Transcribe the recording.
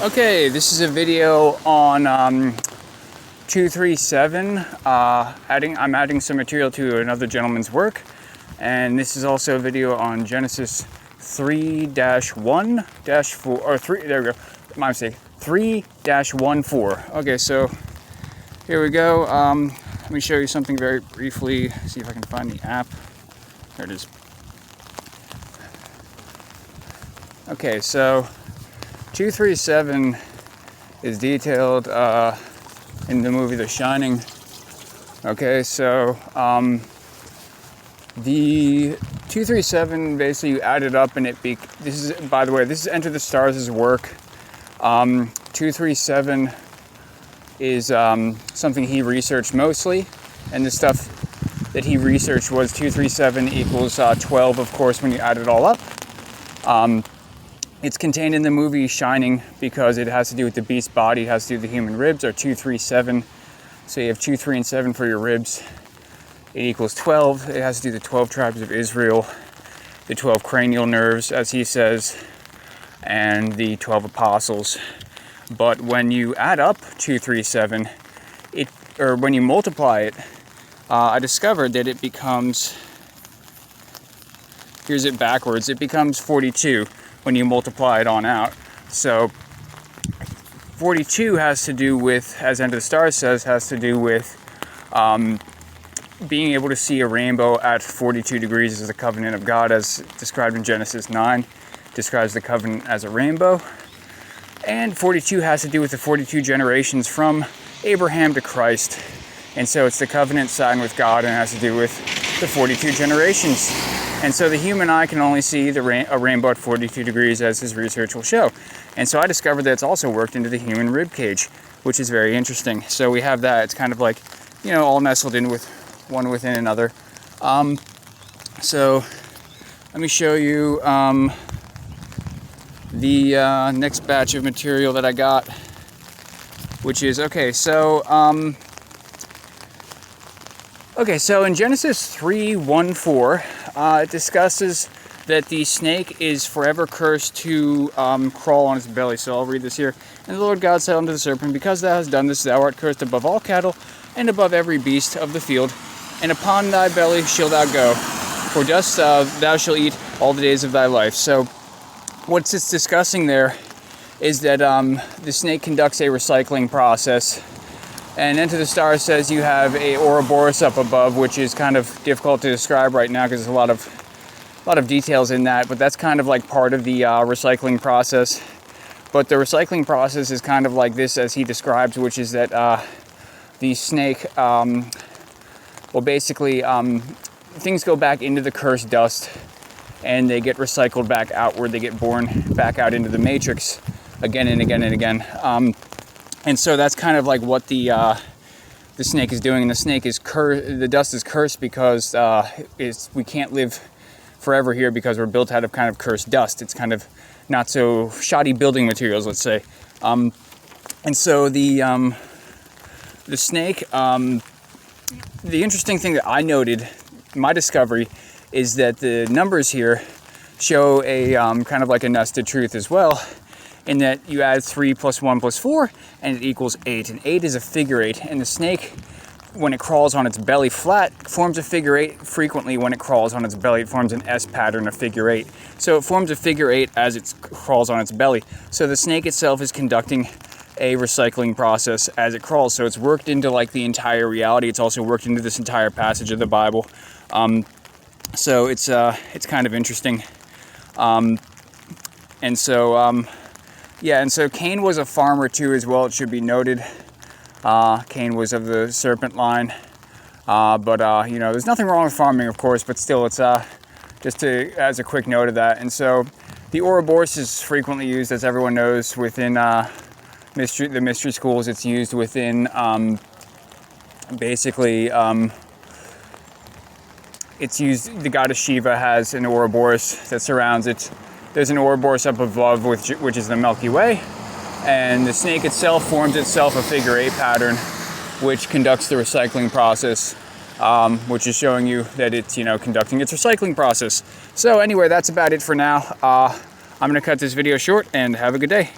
Okay, this is a video on 237. I'm adding some material to another gentleman's work, and this is also a video on Genesis 3-1-4 or 3. There we go. My mistake. 3-14. Okay, so here we go. Let me show you something very briefly. See if I can find the app. There it is. Okay, so 237 is detailed in the movie The Shining. Okay, so the 237 basically you add it up and this is, by the way, this is Enter the Stars' work. 237 is something he researched mostly, and the stuff that he researched was 237 equals 12, of course, when you add it all up. It's contained in the movie Shining because it has to do with the beast's body, it has to do with the human ribs, or 237. So you have 2, 3, and 7 for your ribs. It equals 12. It has to do with the 12 tribes of Israel, the 12 cranial nerves, as he says, and the 12 apostles. But when you add up 237, or when you multiply it, I discovered that it becomes, here's it backwards, it becomes 42. When you multiply it on out. So 42 has to do with, as Enter the Stars says, has to do with being able to see a rainbow at 42 degrees as the covenant of God, as described in Genesis 9, describes the covenant as a rainbow. And 42 has to do with the 42 generations from Abraham to Christ. And so it's the covenant signed with God and has to do with the 42 generations. And so the human eye can only see a rainbow at 42 degrees, as his research will show. And so I discovered that it's also worked into the human rib cage, which is very interesting. So we have that. It's kind of like, all nestled in with one within another. So let me show you the next batch of material that I got, which is, okay, so in Genesis 3:1-4, it discusses that the snake is forever cursed to crawl on its belly. So I'll read this here. And the Lord God said unto the serpent, Because thou hast done this, thou art cursed above all cattle, and above every beast of the field, and upon thy belly shalt thou go, for dust thou shalt eat all the days of thy life. So what it's discussing there is that the snake conducts a recycling process. And Enter the Stars says you have a Ouroboros up above, which is kind of difficult to describe right now because there's a lot of details in that. But that's kind of like part of the recycling process. But the recycling process is kind of like this, as he describes, which is that the snake, basically things go back into the cursed dust, and they get recycled back outward. They get born back out into the matrix again and again and again. And so that's kind of like what the snake is doing. And the snake is the dust is cursed because we can't live forever here because we're built out of kind of cursed dust. It's kind of not so shoddy building materials, let's say. And so the snake, the interesting thing that I noted, my discovery, is that the numbers here show a kind of like a nested truth as well, in that you add 3 + 1 + 4, and it equals 8. And 8 is a figure 8. And the snake, when it crawls on its belly flat, forms a figure 8. Frequently, when it crawls on its belly, it forms an S pattern, a figure 8. So it forms a figure 8 as it crawls on its belly. So the snake itself is conducting a recycling process as it crawls. So it's worked into like the entire reality. It's also worked into this entire passage of the Bible. So it's kind of interesting. And so Cain was a farmer too, as well, it should be noted. Cain was of the serpent line. But there's nothing wrong with farming, of course, but still, it's just as a quick note of that. And so the Ouroboros is frequently used, as everyone knows, within the mystery schools. It's used within it's used, the goddess Shiva has an Ouroboros that surrounds it. There's an Ouroboros up above, which is the Milky Way, and the snake itself forms itself a figure 8 pattern, which conducts the recycling process, which is showing you that it's, conducting its recycling process. So anyway, that's about it for now. I'm going to cut this video short, and have a good day.